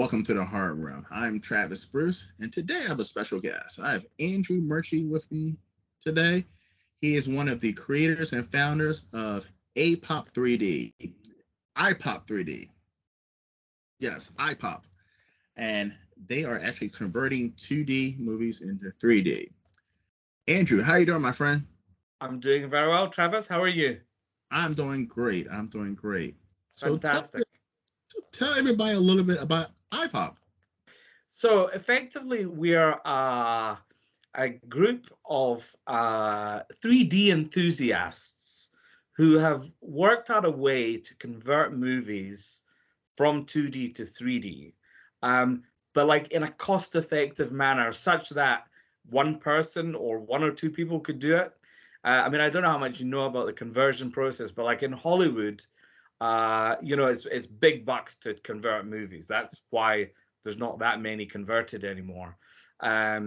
welcome to the Hard Realm. I'm Travis Bruce, and today I have a special guest. I have Andrew Murchie with me today. He is one of the creators and founders of APOP 3D, iPop 3D. Yes, iPop. And they are actually converting 2D movies into 3D. Andrew, how you doing, my friend? I'm doing very well, Travis. How are you? I'm doing great. I'm doing great. So Fantastic. tell everybody a little bit about iPop. So effectively, we're a group of 3D enthusiasts who have worked out a way to convert movies from 2D to 3D, but like in a cost-effective manner, such that one person or one or two people could do it. I mean, I don't know how much you know about the conversion process, but like in Hollywood, it's big bucks to convert movies. That's why there's not that many converted anymore. I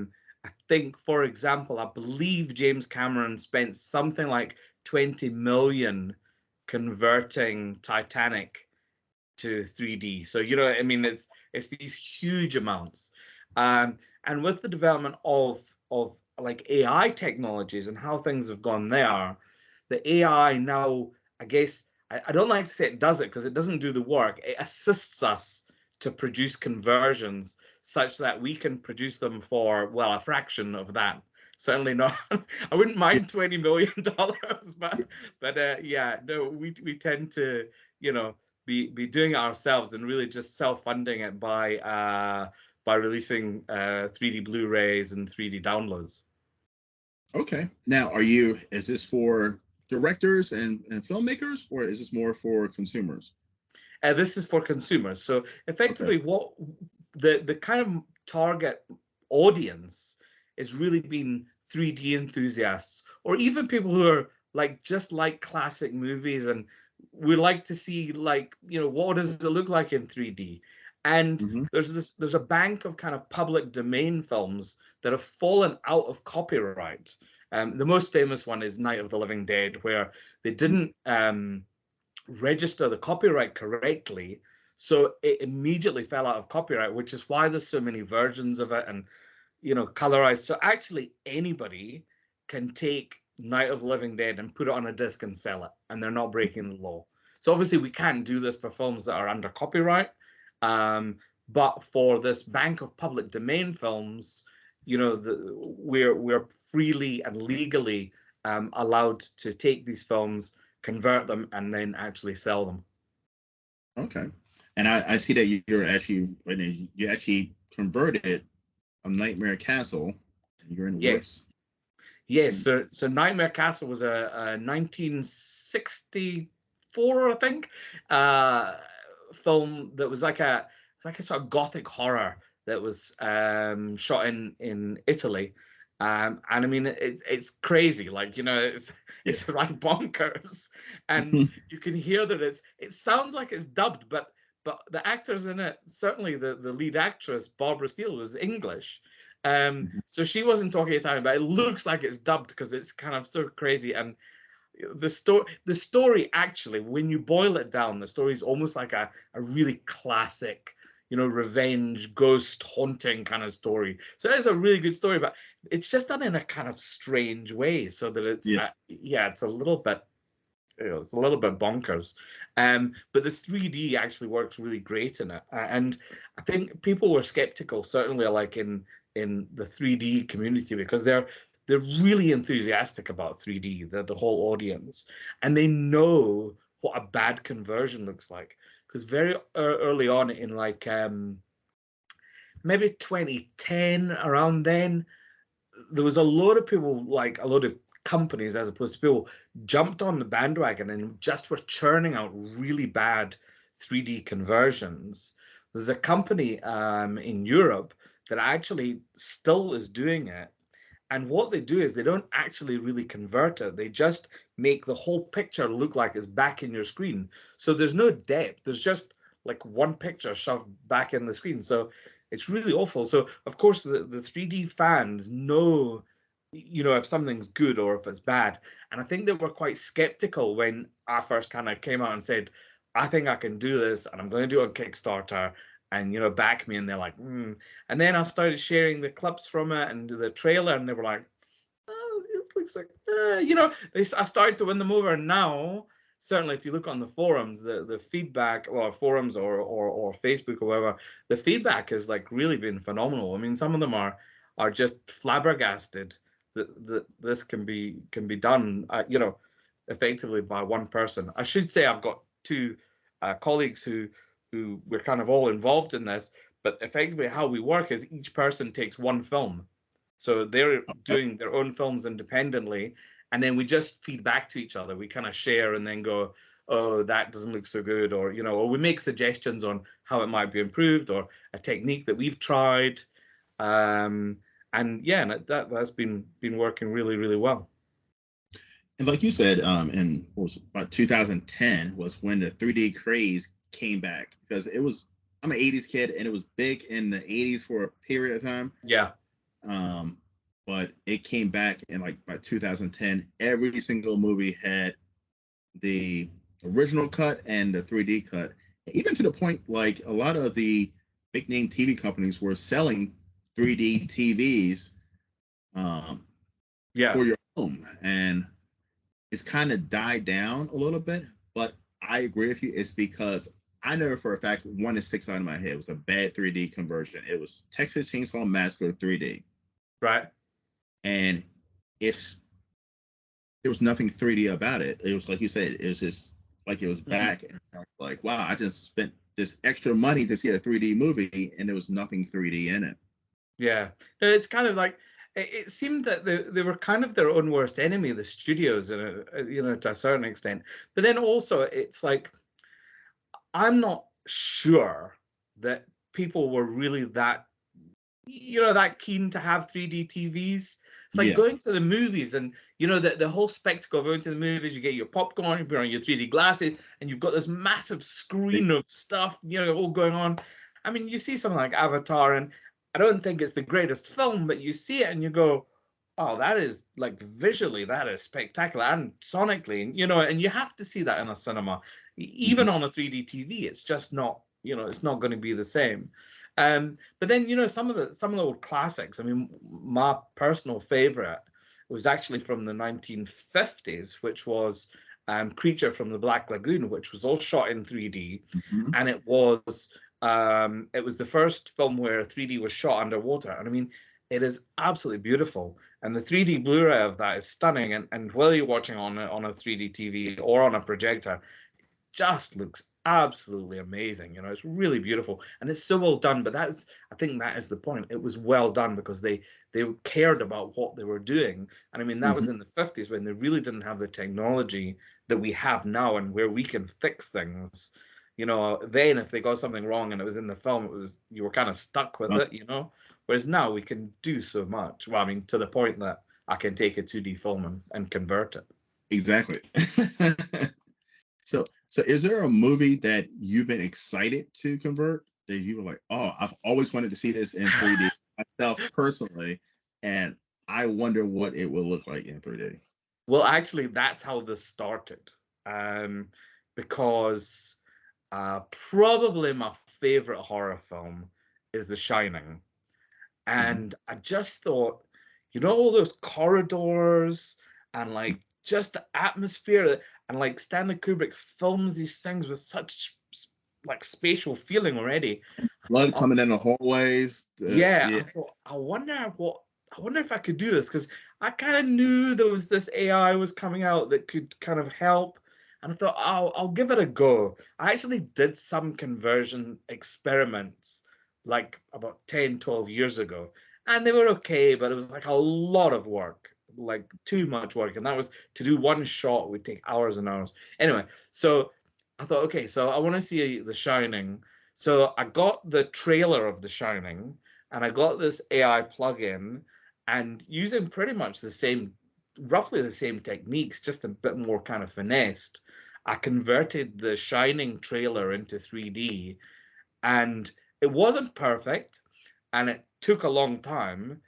think, for example, I believe James Cameron spent something like 20 million converting Titanic to 3D. So, I mean, it's these huge amounts. And with the development of like AI technologies and how things have gone there, the AI now, I guess, I don't like to say it does it because it doesn't do the work. It assists us to produce conversions such that we can produce them for, well, a fraction of that. Certainly not. I wouldn't mind $20 million, but yeah, no, we tend to, be doing it ourselves and really just self-funding it by releasing 3D Blu-rays and 3D downloads. Okay. Now, is this for directors and filmmakers, or is this more for consumers? This is for consumers. So effectively, Okay. what the kind of target audience is really been 3D enthusiasts, or even people who are just like classic movies and we like to see what does it look like in 3D. And there's a bank of kind of public domain films that have fallen out of copyright. The most famous one is Night of the Living Dead, where they didn't register the copyright correctly, so it immediately fell out of copyright, which is why there's so many versions of it and colorized. So actually anybody can take Night of the Living Dead and put it on a disc and sell it, and they're not breaking the law. So obviously we can't do this for films that are under copyright, but for this bank of public domain films, we're freely and legally allowed to take these films, convert them, and then actually sell them. Okay. And I see that you actually converted a Nightmare Castle. You're in the works. Yes. So Nightmare Castle was a 1964, I think, film that was like a sort of gothic horror that was shot in Italy. And I mean, it's crazy, it's right bonkers, and you can hear that it sounds like it's dubbed, but the actors in it, certainly the lead actress Barbara Steele, was English, so she wasn't talking Italian, but it looks like it's dubbed because it's kind of so crazy. And the story actually, when you boil it down, the story is almost like a really classic, revenge, ghost haunting kind of story. So it's a really good story, but it's just done in a kind of strange way, so that it's it's a little bit bonkers. But the 3D actually works really great in it, and I think people were skeptical, certainly like in the 3D community, because they're really enthusiastic about 3D, the whole audience, and they know what a bad conversion looks like. Because very early on in maybe 2010, around then, there was a lot of people, a lot of companies as opposed to people, jumped on the bandwagon and just were churning out really bad 3D conversions. There's a company in Europe that actually still is doing it. And what they do is they don't actually really convert it. They just make the whole picture look like it's back in your screen. So there's no depth. There's just like one picture shoved back in the screen. So it's really awful. So of course the 3D fans know, if something's good or if it's bad. And I think they were quite skeptical when I first kind of came out and said, I think I can do this and I'm going to do it on Kickstarter. and back me, and they're like, and then I started sharing the clips from it and the trailer, and they were like, oh, it looks like, I started to win them over. And now, certainly, if you look on the forums, the feedback, or forums or Facebook or whatever, the feedback has like really been phenomenal. I mean, some of them are just flabbergasted that this can be done, effectively by one person. I should say I've got two colleagues who we're kind of all involved in this, but effectively how we work is each person takes one film. So they're doing their own films independently, and then we just feed back to each other. We kind of share and then go, oh, that doesn't look so good, or or we make suggestions on how it might be improved, or a technique that we've tried. And yeah, that's been working really, really well. And like you said, in was about 2010 was when the 3D craze came back, because I'm an 80s kid, and it was big in the 80s for a period of time. Yeah. But it came back in like by 2010. Every single movie had the original cut and the 3D cut, even to the point like a lot of the big name TV companies were selling 3D TVs for your home, and it's kind of died down a little bit. But I agree with you. It's because I know for a fact one that sticks out in my head was a bad 3D conversion. It was Texas Chainsaw Massacre 3D. Right. And if there was nothing 3D about it, it was like you said, it was just like it was back. And I was like, wow, I just spent this extra money to see a 3D movie, and there was nothing 3D in it. Yeah. It's kind of like, it seemed that they were kind of their own worst enemy, the studios, to a certain extent. But then also, it's like, I'm not sure that people were really that keen to have 3D TVs. It's like going to the movies, and the whole spectacle of going to the movies. You get your popcorn, you put on your 3D glasses, and you've got this massive screen of stuff, all going on. I mean, you see something like Avatar, and I don't think it's the greatest film, but you see it and you go, oh, that is like visually, that is spectacular, and sonically, and you have to see that in a cinema. Even on a 3D TV, it's just not, it's not going to be the same. But then, some of the old classics. I mean, my personal favorite was actually from the 1950s, which was Creature from the Black Lagoon, which was all shot in 3D, and it was the first film where 3D was shot underwater. And I mean, it is absolutely beautiful. And the 3D Blu-ray of that is stunning. And whether you're watching on a 3D TV or on a projector, it just looks absolutely amazing. It's really beautiful, and it's so well done. But I think that is the point. It was well done because they cared about what they were doing. And I mean, that was in the 50s, when they really didn't have the technology that we have now, and where we can fix things. Then if they got something wrong and it was in the film, you were kind of stuck with it. Whereas now we can do so much. Well, I mean, to the point that I can take a 2D film and convert it. Exactly. So is there a movie that you've been excited to convert, that you were like, oh, I've always wanted to see this in 3D myself personally, and I wonder what it will look like in 3D? Well, actually, that's how this started. Because probably my favorite horror film is The Shining. And I just thought, all those corridors and like just the atmosphere, and like Stanley Kubrick films these things with such like spatial feeling already. Blood coming in the hallways. I thought, I wonder if I could do this, because I kind of knew there was this AI was coming out that could kind of help. And I thought, I'll give it a go. I actually did some conversion experiments like about 10, 12 years ago. And they were okay, but it was like a lot of work, like too much work. And that was, to do one shot would take hours and hours. Anyway, so I thought, okay, so I want to see The Shining. So I got the trailer of The Shining, and I got this AI plugin, and using pretty much roughly the same techniques, just a bit more kind of finessed, I converted The Shining trailer into 3D, and it wasn't perfect, and it took a long time,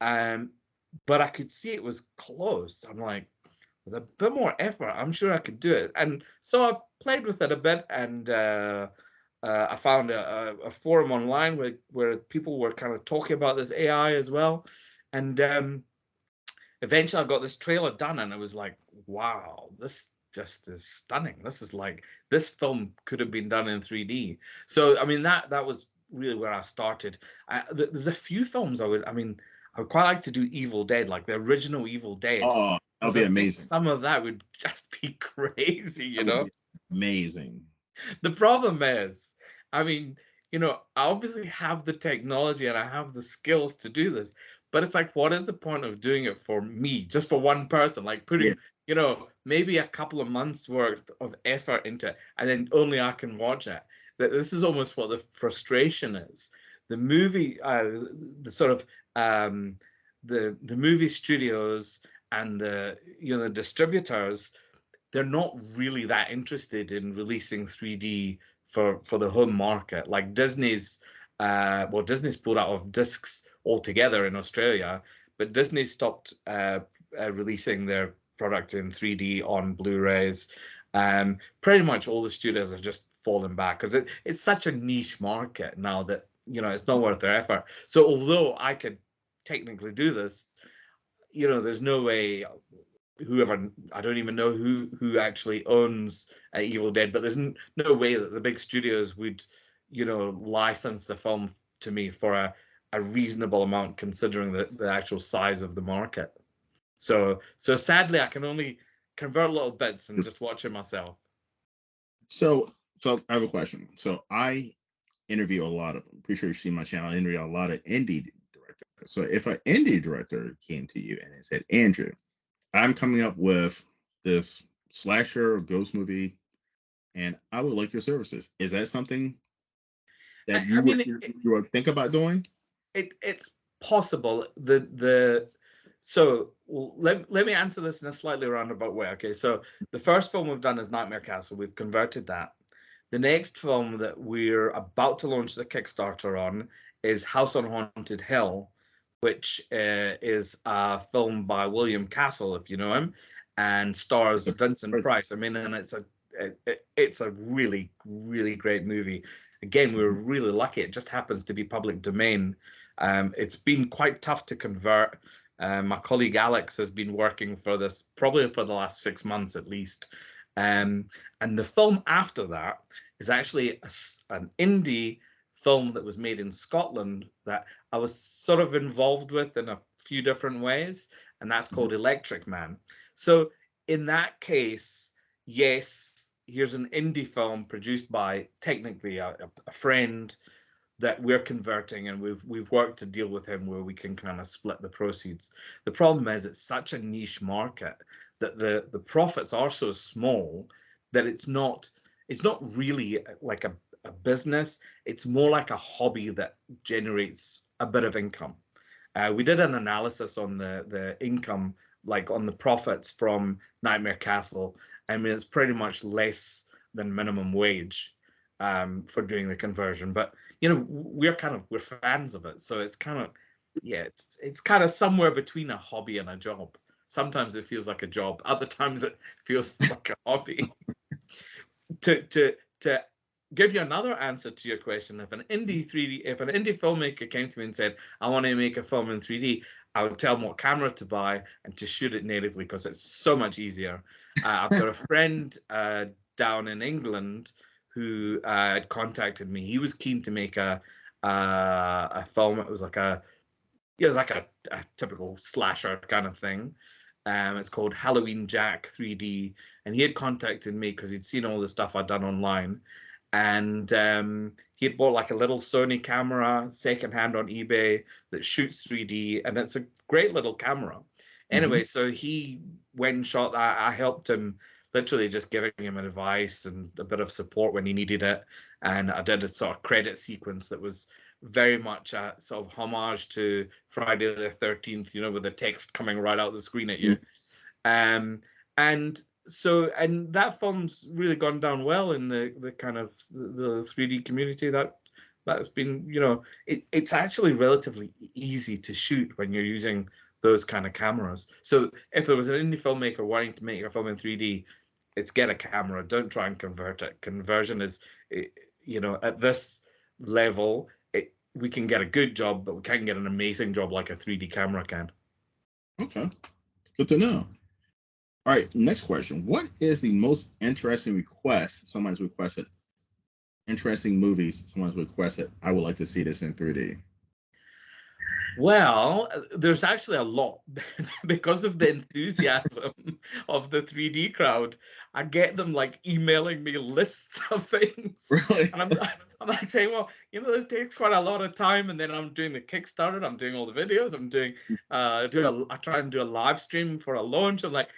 but I could see it was close. I'm like, with a bit more effort, I'm sure I could do it. And so I played with it a bit, and I found a forum online where people were kind of talking about this AI as well, and eventually I got this trailer done, and it was like, wow, this just is stunning. This is like, this film could have been done in 3D. So I mean, that was really where I started. There's a few films I would quite like to do Evil Dead, like the original Evil Dead. Oh, that would be amazing. Some of that would just be crazy, you know? Amazing. The problem is, I mean, you know, I obviously have the technology and I have the skills to do this, but it's like, what is the point of doing it for me, just for one person? Like putting, you know, maybe a couple of months worth of effort into it, and then only I can watch it. That this is almost what the frustration is. The movie, the sort of the movie studios and the the distributors, they're not really that interested in releasing 3D for the home market. Like Disney's, Disney's pulled out of discs altogether in Australia, but Disney stopped releasing their product in 3D on Blu-rays. Pretty much all the studios have just fallen back because it's such a niche market now that it's not worth their effort. So although I could technically do this, there's no way. Whoever, I don't even know who actually owns Evil Dead, but there's no way that the big studios would license the film to me for a reasonable amount considering the actual size of the market. So sadly I can only convert little bits and just watch it myself. So I have a question. So I interview a lot of, I'm pretty sure you've seen my channel, I interview a lot of indie directors. So if an indie director came to you and said, Andrew, I'm coming up with this slasher or ghost movie, and I would like your services. Is that something that you would think about doing? It's possible. So let me answer this in a slightly roundabout way. Okay, so the first film we've done is Nightmare Castle. We've converted that. The next film that we're about to launch the Kickstarter on is House on Haunted Hill, which is a film by William Castle, if you know him, and stars Vincent Price. I mean, and it's a really, really great movie. Again, we were really lucky. It just happens to be public domain. It's been quite tough to convert. My colleague Alex has been working for this probably for the last 6 months at least. And the film after that is actually an indie film that was made in Scotland that I was sort of involved with in a few different ways, and that's called Electric Man. So in that case, yes, here's an indie film produced by technically a friend that we're converting, and we've worked to deal with him where we can kind of split the proceeds. The problem is it's such a niche market that the profits are so small that it's not really like a business. It's more like a hobby that generates a bit of income. We did an analysis on the income, like on the profits from Nightmare Castle. I mean, it's pretty much less than minimum wage for doing the conversion. But we're fans of it, so it's kind of it's kind of somewhere between a hobby and a job. Sometimes it feels like a job. Other times it feels like a hobby. To give you another answer to your question, if an indie filmmaker came to me and said, I want to make a film in 3D, I would tell them what camera to buy and to shoot it natively because it's so much easier. I've got a friend down in England who had contacted me. He was keen to make a film. It was like a typical slasher kind of thing. It's called Halloween Jack 3D, and he had contacted me because he'd seen all the stuff I'd done online, and he had bought like a little Sony camera secondhand on eBay that shoots 3D, and it's a great little camera. Anyway, so he went and shot that. I helped him, literally just giving him advice and a bit of support when he needed it, and I did a sort of credit sequence that was very much a sort of homage to Friday the 13th, with the text coming right out the screen at you. And that film's really gone down well in the kind of the 3D community. That's been, it's actually relatively easy to shoot when you're using those kind of cameras. So if there was an indie filmmaker wanting to make a film in 3D, it's get a camera. Don't try and convert it. Conversion is, at this level, we can get a good job, but we can't get an amazing job like a 3D camera can. Okay, good to know. All right, next question. What is the most interesting request someone's requested? Interesting movies someone's requested. I would like to see this in 3D. Well, there's actually a lot because of the enthusiasm of the 3D crowd. I get them like emailing me lists of things, Really? and I'm like saying, well, this takes quite a lot of time, and then I'm doing the Kickstarter, I'm doing all the videos, I'm doing I try and do a live stream for a launch. I'm like,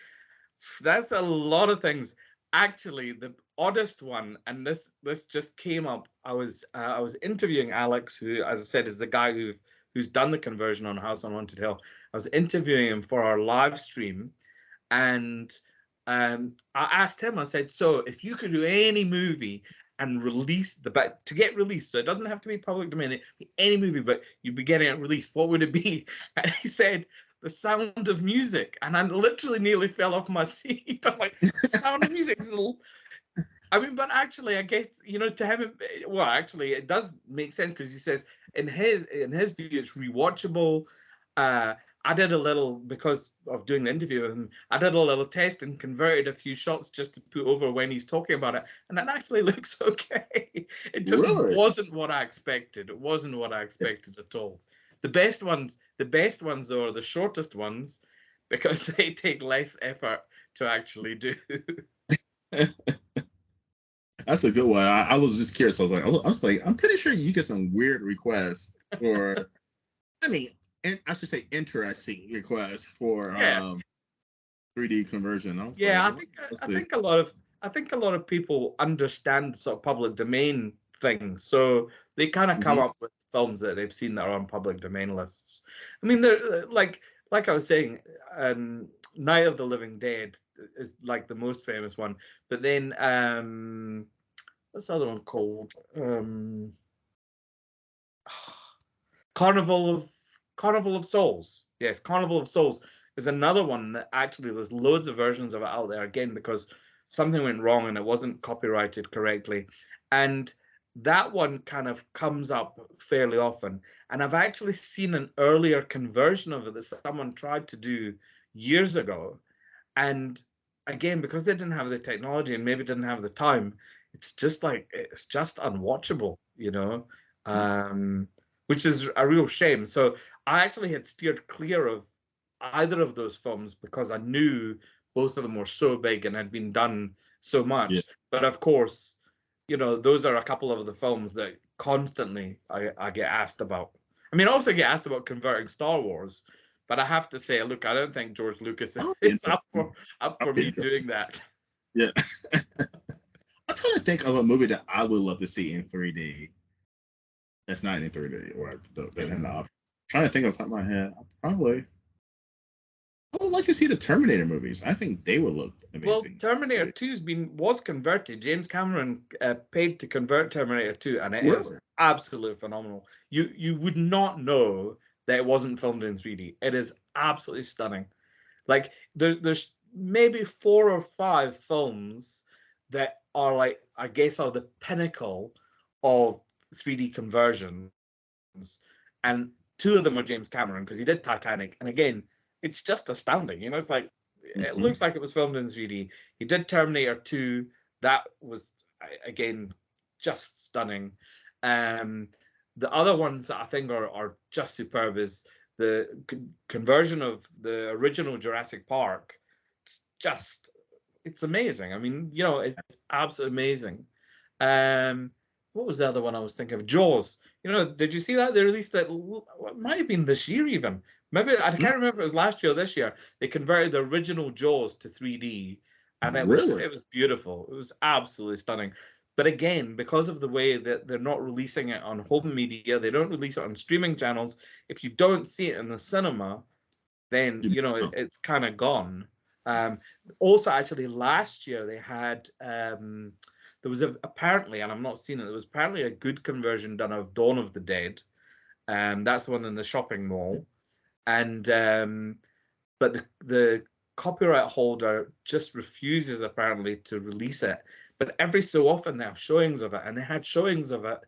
that's a lot of things. Actually, the oddest one, and this just came up. I was interviewing Alex, who, as I said, is the guy who's done the conversion on House on Haunted Hill. I was interviewing him for our live stream, and I asked him, I said, so if you could do any movie and to get released, so it doesn't have to be public domain, any movie, but you'd be getting it released, what would it be? And he said, The Sound of Music. And I literally nearly fell off my seat. I'm like, The Sound of Music is a little... I mean, but actually, I guess, to him, well, actually, it does make sense, because he says in his view, it's rewatchable. I did a little, because of doing the interview with him, I did a little test and converted a few shots just to put over when he's talking about it, and that actually looks okay. It just wasn't what I expected. It wasn't what I expected at all. The best ones though are the shortest ones, because they take less effort to actually do. That's a good one. I was just curious. I was like, I'm pretty sure you get some weird requests for, I mean, I should say interesting requests for 3D conversion. I think a lot of people understand sort of public domain things, so they kind of come up with films that they've seen that are on public domain lists. I mean, they're like I was saying, Night of the Living Dead is like the most famous one, but then what's the other one called? Carnival of Souls. Yes, Carnival of Souls is another one that actually there's loads of versions of it out there, again, because something went wrong and it wasn't copyrighted correctly. And that one kind of comes up fairly often. And I've actually seen an earlier conversion of it that someone tried to do years ago. And again, because they didn't have the technology and maybe didn't have the time, it's just unwatchable, which is a real shame. So I actually had steered clear of either of those films because I knew both of them were so big and had been done so much. Yeah. But of course, those are a couple of the films that constantly I get asked about. I mean, I also get asked about converting Star Wars, but I have to say, look, I don't think George Lucas is up for me doing that. Yeah. I'm trying to think of a movie that I would love to see in 3D. That's not in 3D, or I'm trying to think off the top of my head. I would like to see the Terminator movies. I think they would look amazing. Well, Terminator 2 was converted. James Cameron paid to convert Terminator 2, and it is absolutely phenomenal. You would not know that it wasn't filmed in 3D. It is absolutely stunning. Like there's maybe 4 or 5 films that are like, I guess, are the pinnacle of 3D conversions, and 2 of them are James Cameron, because he did Titanic, and again, it's just astounding. It's like it looks like it was filmed in 3D. He did Terminator 2, that was again just stunning. The other ones that I think are just superb is the conversion of the original Jurassic Park. It's amazing. I mean, it's absolutely amazing. What was the other one I was thinking of? Jaws. Did you see that? They released that, it might have been this year even. Maybe, I can't remember if it was last year or this year. They converted the original Jaws to 3D, and it was beautiful. It was absolutely stunning. But again, because of the way that they're not releasing it on home media, they don't release it on streaming channels. If you don't see it in the cinema, then it's kind of gone. Also, actually, last year they had there was apparently, and I'm not seeing it, there was apparently a good conversion done of Dawn of the Dead. That's the one in the shopping mall. And but the copyright holder just refuses apparently to release it. But every so often they have showings of it, and they had showings of it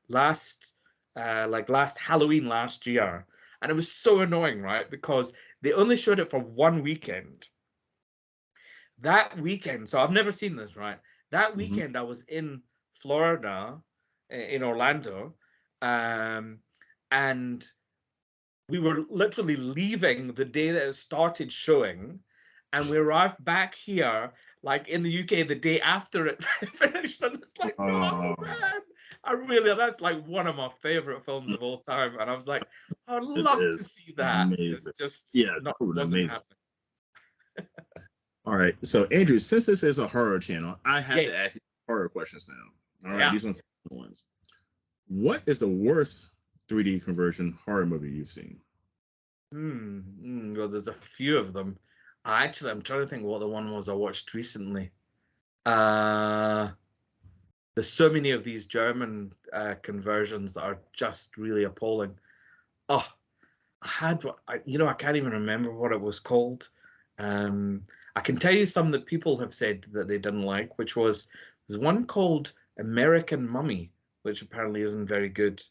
last Halloween last year, and it was so annoying, right? Because they only showed it for one weekend. That weekend, so I've never seen this, right? That weekend I was in Florida, in Orlando, and we were literally leaving the day that it started showing, and we arrived back here, like in the UK, the day after it finished. And it's like, no, man, that's like one of my favorite films of all time. And I was like, I would love to see that. Amazing. It's just wasn't amazing. Happening. All right, so Andrew, since this is a horror channel, I have to ask you horror questions now. All right, these ones. What is the worst 3D conversion horror movie you've seen? Well, there's a few of them. I'm trying to think what the one was I watched recently. There's so many of these German conversions that are just really appalling. Oh, I can't even remember what it was called. I can tell you some that people have said that they didn't like, there's one called American Mummy, which apparently isn't very good.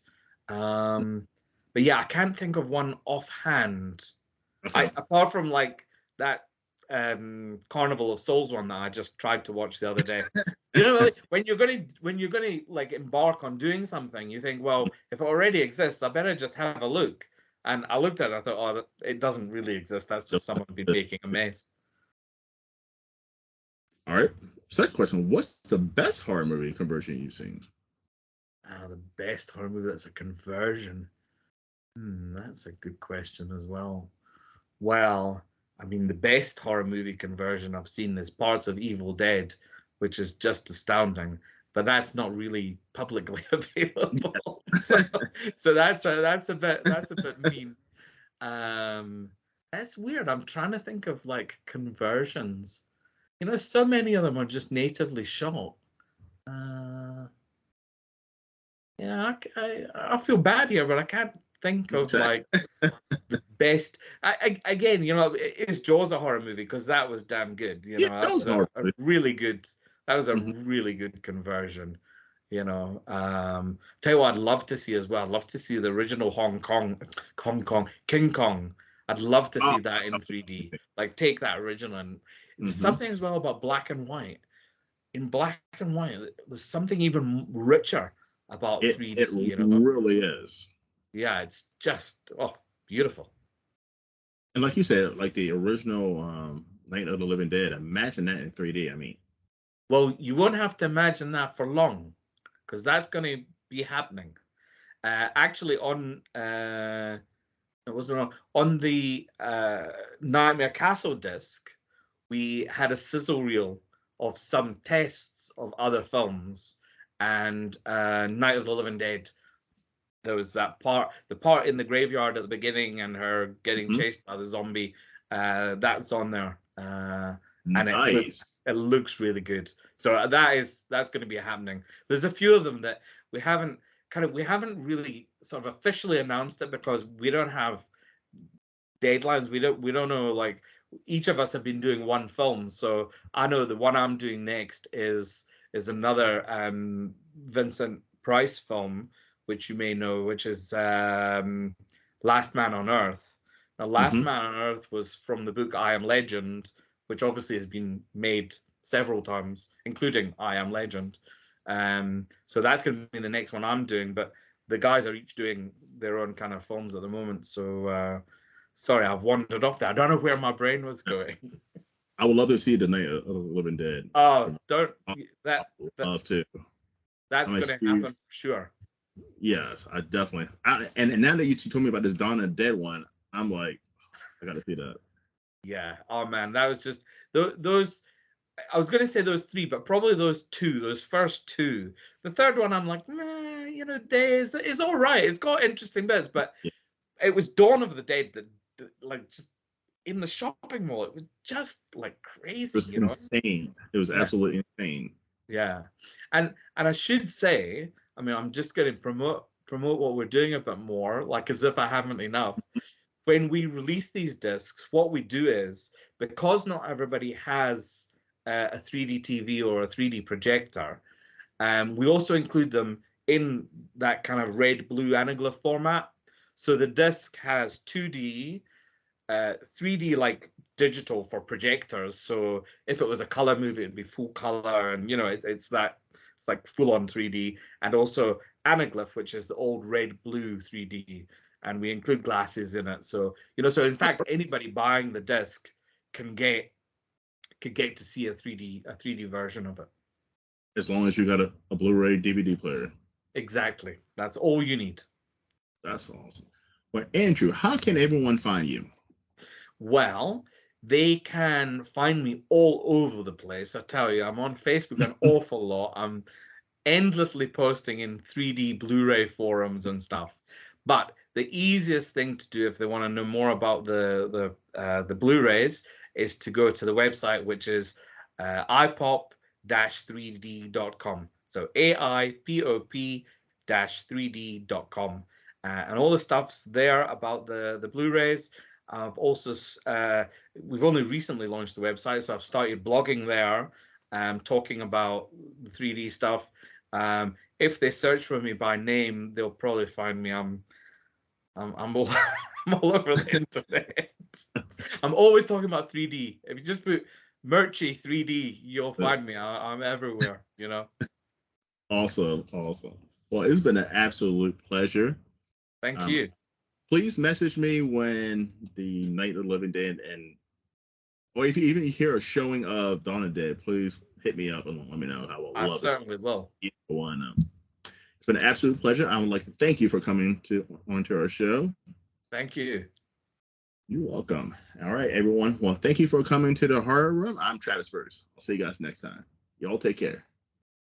But yeah, I can't think of one offhand. Apart from like that Carnival of Souls one that I just tried to watch the other day. You know, like, when you're gonna like embark on doing something, you think, well, if it already exists, I better just have a look. And I looked at it, I thought, oh, it doesn't really exist. That's just someone been making a mess. All right. Second question: what's the best horror movie conversion you've seen? The best horror movie that's a conversion. That's a good question as well. Well, I mean, the best horror movie conversion I've seen is parts of Evil Dead, which is just astounding. But that's not really publicly available. so that's a bit mean. That's weird. I'm trying to think of like conversions. You know, so many of them are just natively shot. Yeah, I feel bad here, but I can't think of like the best. Again, you know, is Jaws a horror movie? Because that was damn good. You know, that was a really good. That was a really good conversion. You know, tell you what, I'd love to see as well. I'd love to see the original King Kong. I'd love to see that in 3D. Like, take that original and something as well about black and white. In black and white, there's something even richer about 3D. It really is. Yeah, it's just beautiful. And like you said, like the original Night of the Living Dead, imagine that in 3D. I mean, well, you won't have to imagine that for long, because that's going to be happening. Actually, on the Nightmare Castle disc, we had a sizzle reel of some tests of other films, and Night of the Living Dead. There was the part in the graveyard at the beginning, and her getting chased by the zombie. That's on there, and it looks really good. So that's going to be happening. There's a few of them that we haven't really sort of officially announced it, because we don't have deadlines. We don't know, like, each of us have been doing one film. So I know the one I'm doing next is another Vincent Price film, which you may know, which is Last Man on Earth. Now, Last Man on Earth was from the book I Am Legend, which obviously has been made several times, including I Am Legend. So that's going to be the next one I'm doing. But the guys are each doing their own kind of films at the moment. So sorry, I've wandered off there. I don't know where my brain was going. I would love to see the Night of the Living Dead. Oh, love to. That's going to happen for sure. Yes, I definitely. And now that you told me about this Dawn of the Dead one, I'm like, I got to see that. Yeah. Oh man, that was just those. I was going to say those three, but probably those first two. The third one, I'm like, nah, you know, Days is all right. It's got interesting bits, but it was Dawn of the Dead that like, just in the shopping mall, it was just like crazy. It was insane. It was absolutely insane. Yeah, and I should say, I mean, I'm just going to promote what we're doing a bit more, like as if I haven't enough. when we release these discs, what we do is, because not everybody has a 3D TV or a 3D projector, we also include them in that kind of red-blue anaglyph format. So the disc has 2D, 3D like digital for projectors. So if it was a color movie, it'd be full color, and it's like full-on 3D, and also anaglyph, which is the old red-blue 3D, and we include glasses in it. So so in fact, anybody buying the disc can get to see a 3D version of it. As long as you got a Blu-ray DVD player. Exactly. That's all you need. That's awesome. Well, Andrew, how can everyone find you? Well, they can find me all over the place. I tell you, I'm on Facebook an awful lot. I'm endlessly posting in 3D Blu-ray forums and stuff. But the easiest thing to do if they want to know more about the Blu-rays is to go to the website, which is ipop-3d.com. So AIPOP-3d.com. And all the stuff's there about the Blu-rays. I've also we've only recently launched the website, so I've started blogging there, talking about the 3D stuff. If they search for me by name, they'll probably find me. I'm all, I'm all over the internet. I'm always talking about 3D. If you just put Murchie 3D, you'll find me. I'm everywhere. Awesome. Well, it's been an absolute pleasure. Thank you. Please message me when the Night of the Living Dead or if you even hear a showing of Dawn of the Dead, please hit me up and let me know how I certainly will. It's been an absolute pleasure. I would like to thank you for coming onto our show. Thank you. You're welcome. All right, everyone. Well, thank you for coming to the Horror Room. I'm Travis Bruce. I'll see you guys next time. Y'all take care.